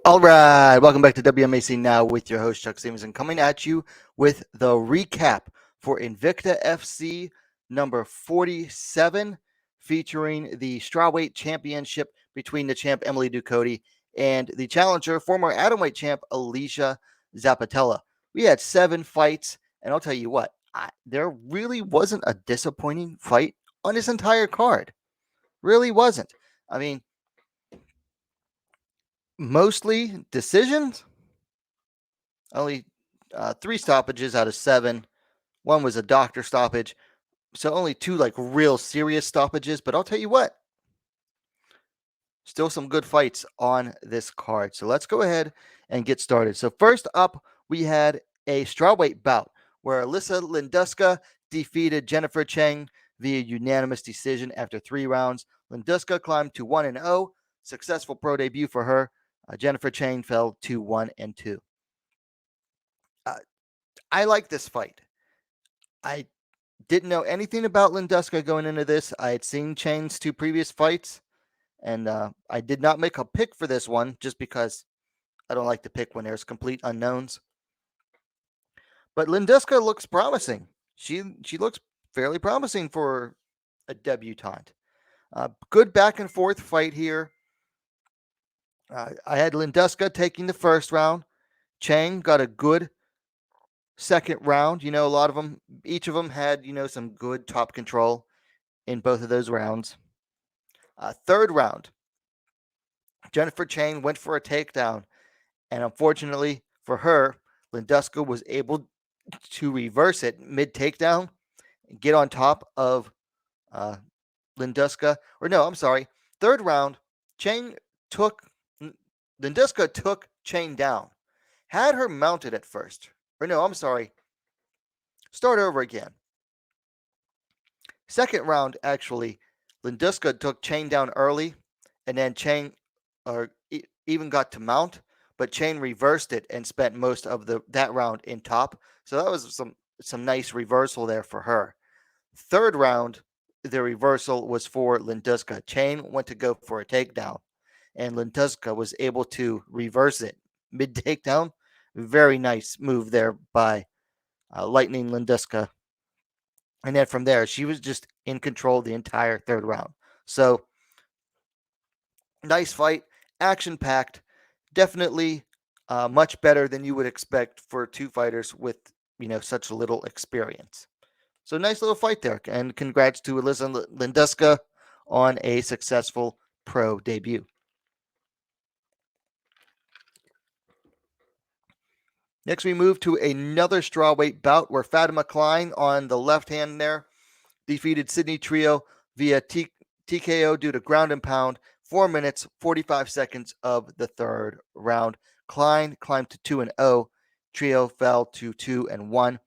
All right, welcome back to WMAC Now with your host Chuck Stevenson, coming at you with the recap for Invicta FC number 47, featuring the Strawweight Championship between the champ Emily Ducote and the challenger, former Atomweight champ Alesha Zappitella. We had 7 fights, and I'll tell you what, there really wasn't a disappointing fight on this entire card. Really wasn't. I mean, mostly decisions. Only 3 stoppages out of 7. One was a doctor stoppage. So only 2 real serious stoppages. But I'll tell you what, still some good fights on this card. So let's go ahead and get started. So first up, we had a strawweight bout where Alyssa Lenduska defeated Jennifer Cheng via unanimous decision after 3 rounds. Lenduska climbed to 1-0. Successful pro debut for her. Jennifer Cheng fell to 1-2. I like this fight. I didn't know anything about Lenduska going into this. I had seen Cheng's 2 previous fights, and I did not make a pick for this one just because I don't like to pick when there's complete unknowns. But Lenduska looks promising. She looks fairly promising for a debutante. Good back and forth fight here. I had Lenduska taking the first round. Cheng got a good second round. A lot of them, each of them had, some good top control in both of those rounds. Third round, Jennifer Cheng went for a takedown, and unfortunately for her, Lenduska was able to reverse it mid takedown and get on top of Lenduska. Or no, I'm sorry. Third round, Lenduska took Cheng down, had her mounted at first. Or no, I'm sorry. Start over again. Second round, actually, Lenduska took Cheng down early, and then Cheng even got to mount, but Cheng reversed it and spent most of that round in top. So that was some nice reversal there for her. Third round, the reversal was for Lenduska. Cheng went to go for a takedown, and Lenduska was able to reverse it mid takedown. Very nice move there by Lightning Lenduska. And then from there, she was just in control the entire third round. So, nice fight, action-packed, definitely much better than you would expect for 2 fighters with, such little experience. So, nice little fight there, and congrats to Alyssa Lenduska on a successful pro debut. Next, we move to another strawweight bout where Fatima Klein on the left hand there defeated Sydney Trio via TKO due to ground and pound. 4 minutes, 45 seconds of the third round. Klein climbed to 2-0. Trio fell to 2-1.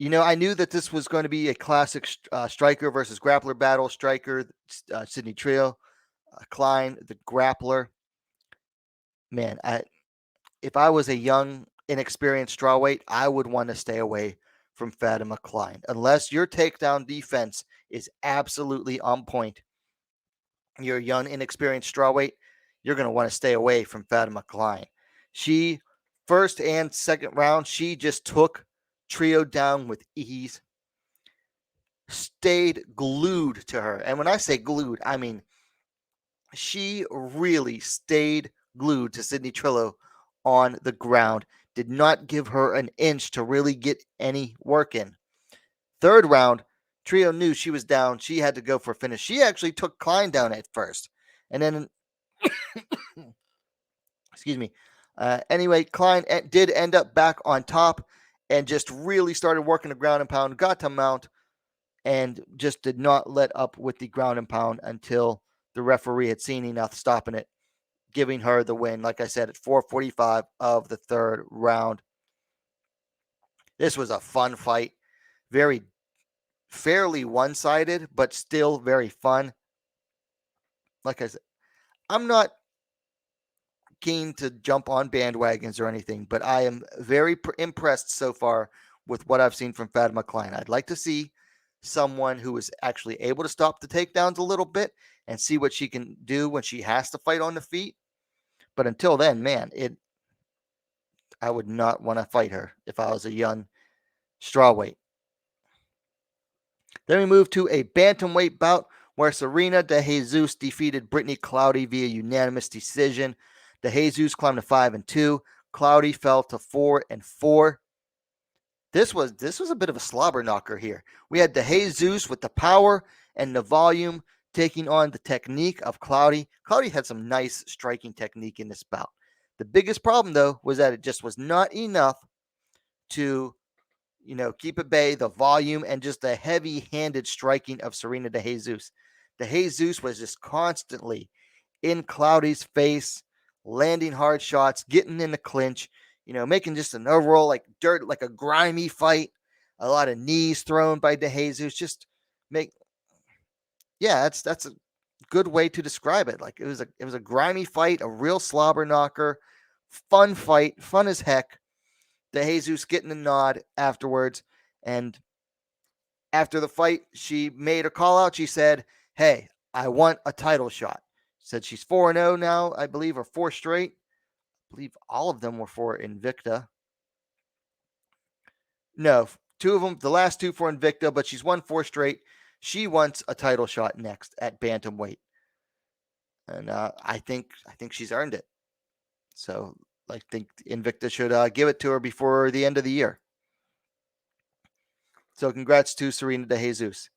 I knew that this was going to be a classic striker versus grappler battle. Striker, Sydney Trio. Klein, the grappler. Man, if I was a young, inexperienced strawweight, I would want to stay away from Fatima Klein. Unless your takedown defense is absolutely on point, you're a young, inexperienced strawweight, you're going to want to stay away from Fatima Klein. She, first and second round, she just took Trio down with ease. Stayed glued to her. And when I say glued, I mean she really stayed glued to Sydney Trio on the ground. Did not give her an inch to really get any work in. Third round, Trio knew she was down. She had to go for a finish. She actually took Klein down at first. And then, excuse me. Anyway, Klein did end up back on top and just really started working the ground and pound, got to mount, and just did not let up with the ground and pound until the referee had seen enough stopping it, giving her the win, like I said, at 4:45 of the third round. This was a fun fight. Very fairly one-sided, but still very fun. Like I said, I'm not keen to jump on bandwagons or anything, but I am very impressed so far with what I've seen from Fatima Klein. I'd like to see someone who is actually able to stop the takedowns a little bit and see what she can do when she has to fight on the feet. But until then, man, I would not want to fight her if I was a young strawweight. Then we move to a bantamweight bout where Serena de Jesus defeated Brittney Caudill via unanimous decision. De Jesus climbed to 5-2. Caudill fell to 4-4. This was a bit of a slobber knocker here. We had De Jesus with the power and the volume taking on the technique of Caudill. Caudill had some nice striking technique in this bout. The biggest problem, though, was that it just was not enough to, keep at bay the volume and just the heavy-handed striking of Serena de Jesus. De Jesus was just constantly in Caudill's face, landing hard shots, getting in the clinch, making just an overall like a grimy fight. A lot of knees thrown by De Jesus. That's a good way to describe it. Like it was a grimy fight, a real slobber knocker, fun fight, fun as heck. De Jesus getting a nod afterwards, and after the fight, she made a call out. She said, "Hey, I want a title shot." Said she's 4-0 now, I believe, or 4 straight. I believe all of them were for Invicta. No, 2 of them, the last 2 for Invicta, but she's won 4 straight. She wants a title shot next at bantamweight, and I think she's earned it. So I think Invicta should give it to her before the end of the year. So congrats to Serena de Jesus.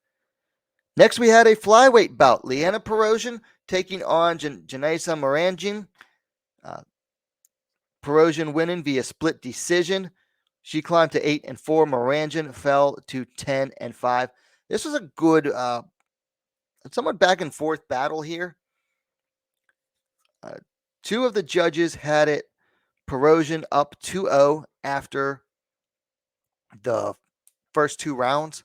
Next, we had a flyweight bout. Leanna Perez taking on Jannamaranjin. Perez winning via split decision. She climbed to 8-4. Maranjin fell to 10-5. This was a good, somewhat back and forth battle here. 2 of the judges had it Perez up 2-0 after the first 2 rounds.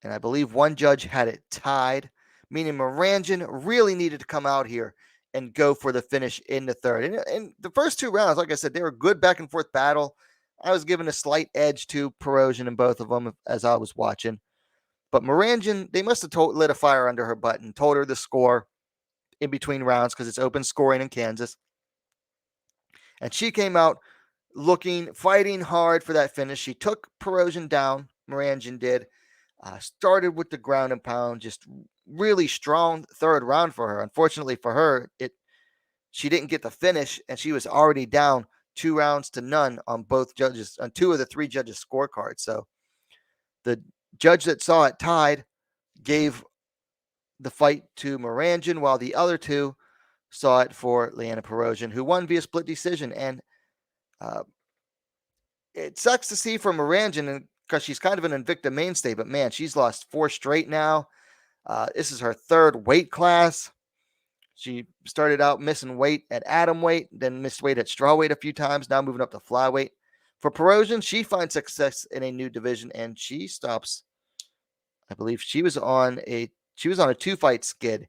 And I believe one judge had it tied, meaning Maranjin really needed to come out here and go for the finish in the third. And the first 2 rounds, like I said, they were a good back and forth battle. I was given a slight edge to Perez in both of them as I was watching. But Maranjin, they must have lit a fire under her butt and told her the score in between rounds because it's open scoring in Kansas. And she came out fighting hard for that finish. She took Perez down, Maranjin did. Started with the ground and pound, just really strong third round for her. Unfortunately for her, she didn't get the finish, and she was already down 2-0 on both judges, on 2 of the 3 judges' scorecards. So the judge that saw it tied gave the fight to Maranjin, while the other 2 saw it for Leanna Perez, who won via split decision. And it sucks to see for Maranjin because she's kind of an Invicta mainstay, but man, she's lost 4 straight now. This is her 3rd weight class. She started out missing weight at Atomweight, then missed weight at Strawweight a few times, now moving up to Flyweight. For Perez, she finds success in a new division, and she stops. I believe she was on a 2-fight skid,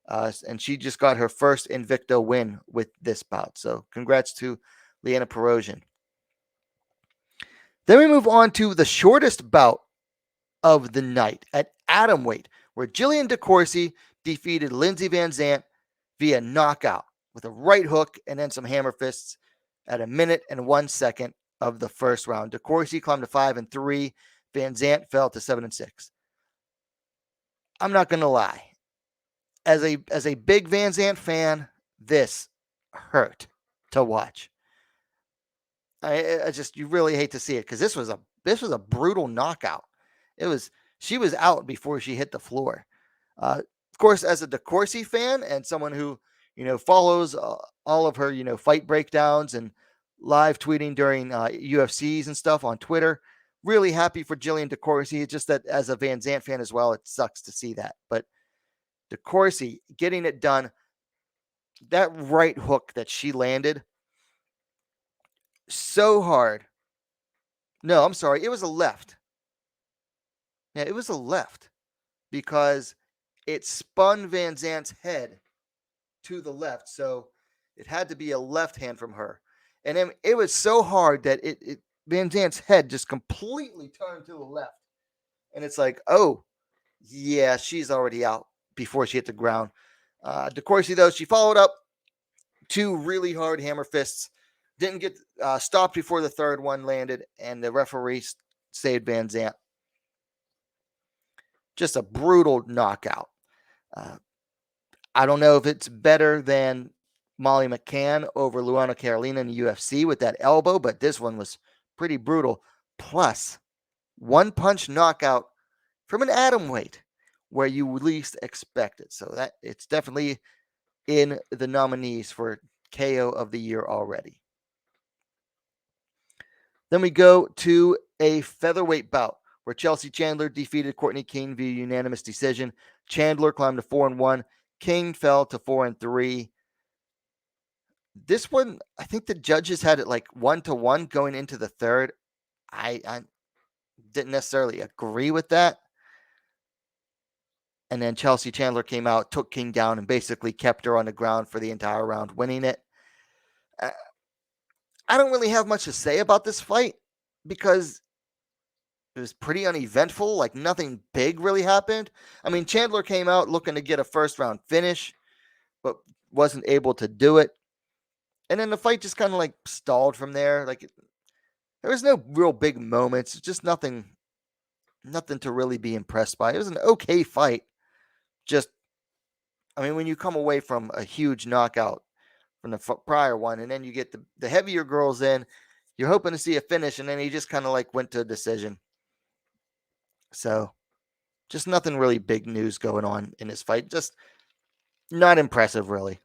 and she just got her first Invicta win with this bout. So congrats to Leanna Perez. Then we move on to the shortest bout of the night at Atomweight, where Gillian DeCorsi defeated Lindsey Vanzant via knockout with a right hook and then some hammer fists at 1 minute and 1 second of the first round. DeCorsi climbed to 5-3. Vanzant fell to 7-6. I'm not going to lie. As a big Vanzant fan, this hurt to watch. You really hate to see it because this was a brutal knockout. She was out before she hit the floor. Of course, as a DeCorsi fan and someone who follows all of her fight breakdowns and live tweeting during UFCs and stuff on Twitter, really happy for Gillian DeCorsi. It's just that as a Vanzant fan as well, it sucks to see that. But DeCorsi getting it done, that right hook that she landed so hard. No, I'm sorry. It was a left. Yeah, it was a left because it spun Vanzant's head to the left. So it had to be a left hand from her. And then it was so hard that Vanzant's head just completely turned to the left. And it's like, oh, yeah, she's already out before she hit the ground. DeCorsi, though, she followed up, 2 really hard hammer fists. Didn't get stopped before the third one landed, and the referee saved Vanzant. Just a brutal knockout. I don't know if it's better than Molly McCann over Luana Carolina in the UFC with that elbow, but this one was pretty brutal. Plus, one punch knockout from an atomweight where you least expect it. So that it's definitely in the nominees for KO of the year already. Then we go to a featherweight bout where Chelsea Chandler defeated Courtney King via unanimous decision. Chandler climbed to 4-1. King fell to 4-3. This one, I think the judges had it like 1-1 going into the third. I didn't necessarily agree with that. And then Chelsea Chandler came out, took King down, and basically kept her on the ground for the entire round, winning it. I don't really have much to say about this fight because it was pretty uneventful. Like nothing big really happened. I mean, Chandler came out looking to get a first round finish, but wasn't able to do it. And then the fight just kind of like stalled from there. Like there was no real big moments. Just nothing to really be impressed by. It was an okay fight. Just, I mean, when you come away from a huge knockout from the prior one, and then you get the heavier girls in, you're hoping to see a finish, and then he just kind of like went to a decision. So, just nothing really big news going on in this fight. Just not impressive, really.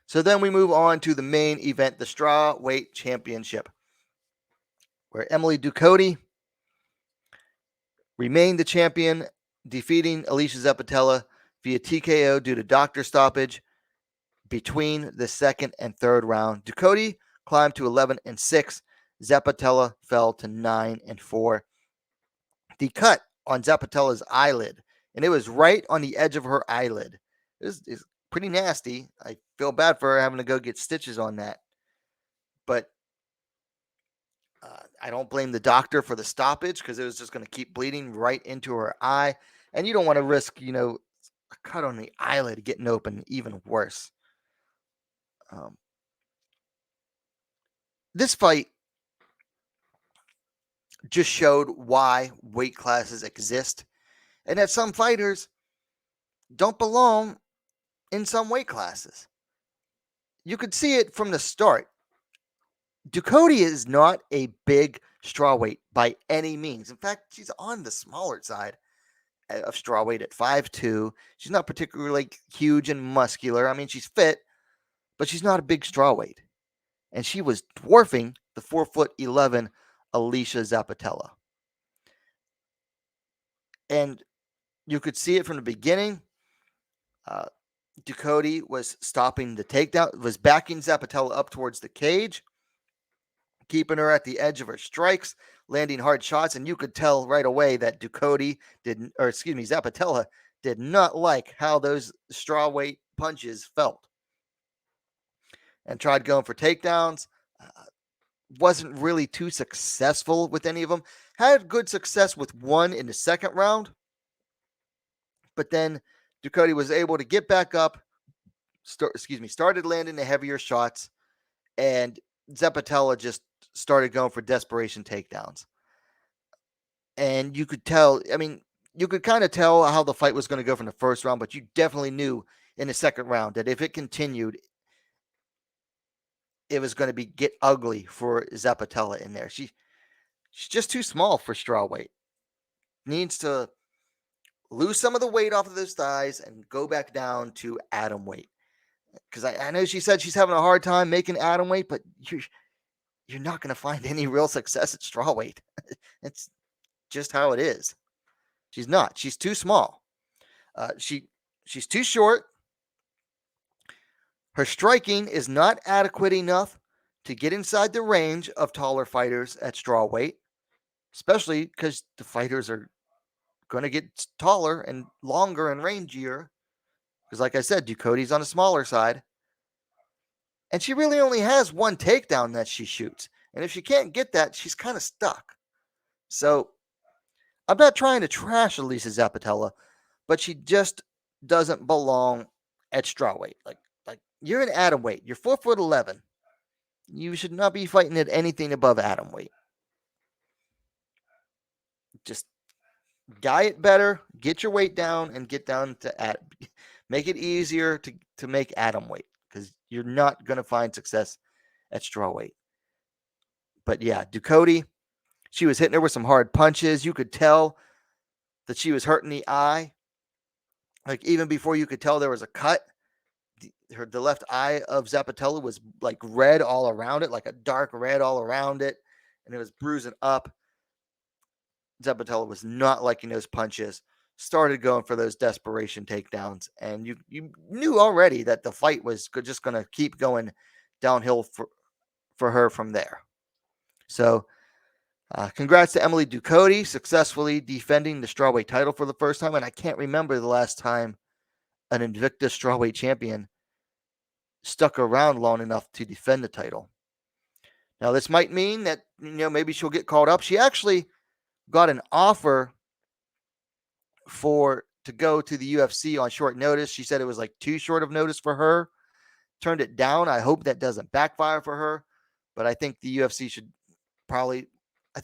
So then we move on to the main event, the Strawweight Championship, where Emily Ducote remained the champion, defeating Alesha Zappitella via TKO due to doctor stoppage between the second and third round. Ducote climbed to 11-6. Zapatella fell to 9-4. The cut on Zapatella's eyelid, and it was right on the edge of her eyelid. It was pretty nasty. I feel bad for her having to go get stitches on that. But I don't blame the doctor for the stoppage because it was just going to keep bleeding right into her eye. And you don't want to risk, a cut on the eyelid getting open, even worse. This fight just showed why weight classes exist and that some fighters don't belong in some weight classes. You could see it from the start. Ducote is not a big strawweight by any means. In fact, she's on the smaller side of strawweight at 5'2". She's not particularly huge and muscular. I mean, she's fit, but she's not a big strawweight. And she was dwarfing the 4'11" Alesha Zappitella. And you could see it from the beginning. Ducote was stopping the takedown, was backing Zapatella up towards the cage, keeping her at the edge of her strikes, landing hard shots, and you could tell right away that Zapatella did not like how those strawweight punches felt. And tried going for takedowns. Wasn't really too successful with any of them. Had good success with one in the second round. But then Ducote was able to get back up, started landing the heavier shots, and Zapatella just started going for desperation takedowns. And you could tell, you could kind of tell how the fight was going to go from the first round, but you definitely knew in the second round that if it continued, it was going to get ugly for Zapatella in there. She's just too small for strawweight. Needs to lose some of the weight off of those thighs and go back down to atomweight. Because I know she said she's having a hard time making atomweight, but you're not going to find any real success at strawweight. It's just how it is. She's not. She's too small. She's too short. Her striking is not adequate enough to get inside the range of taller fighters at strawweight, especially because the fighters are going to get taller and longer and rangier. Because like I said, Ducote's on the smaller side. And she really only has one takedown that she shoots. And if she can't get that, she's kind of stuck. So I'm not trying to trash Alesha Zappitella, but she just doesn't belong at strawweight. Like you're an atomweight. You're 4'11". You should not be fighting at anything above atomweight. Just diet better, get your weight down, and get down to make it easier to make atomweight, because you're not going to find success at strawweight. But yeah, Ducote, she was hitting her with some hard punches. You could tell that she was hurting the eye. Like, even before you could tell there was a cut, the left eye of Zapatella was like red all around it, like a dark red all around it, and it was bruising up. Zapatella was not liking those punches, started going for those desperation takedowns, and you knew already that the fight was just going to keep going downhill for her from there. So congrats to Emily Ducote, successfully defending the strawweight title for the first time, and I can't remember the last time an Invicta strawweight champion stuck around long enough to defend the title. Now, this might mean that, maybe she'll get called up. She actually got an offer to go to the UFC on short notice. She said it was like too short of notice for her. Turned it down. I hope that doesn't backfire for her. But I think the UFC should probably, how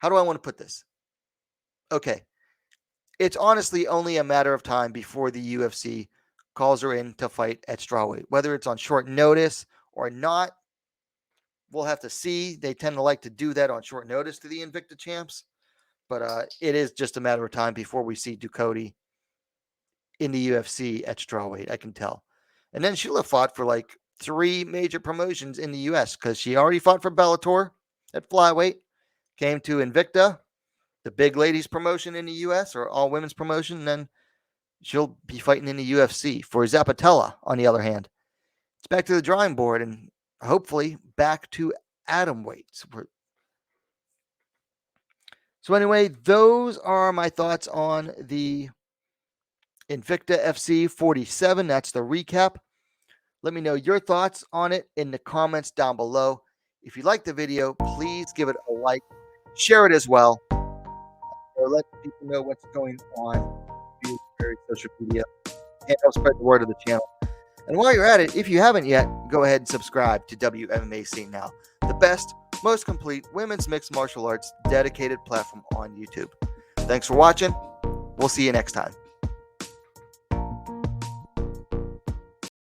do I want to put this? Okay. It's honestly only a matter of time before the UFC calls her in to fight at strawweight. Whether it's on short notice or not, we'll have to see. They tend to like to do that on short notice to the Invicta champs. But it is just a matter of time before we see Ducote in the UFC at strawweight, I can tell. And then she'll have fought for like 3 major promotions in the US, because she already fought for Bellator at flyweight, came to Invicta, the big ladies promotion in the US, or all women's promotion, and then she'll be fighting in the UFC. For Zapatella, on the other hand, it's back to the drawing board and hopefully back to atomweight. So anyway, those are my thoughts on the Invicta FC 47. That's the recap. Let me know your thoughts on it in the comments down below. If you like the video, please give it a like. Share it as well. Or let people know what's going on via social media, and help spread the word of the channel. And while you're at it, if you haven't yet, go ahead and subscribe to Wmma Scene Now, the best, most complete women's mixed martial arts dedicated platform on YouTube. Thanks for watching. We'll see you next time.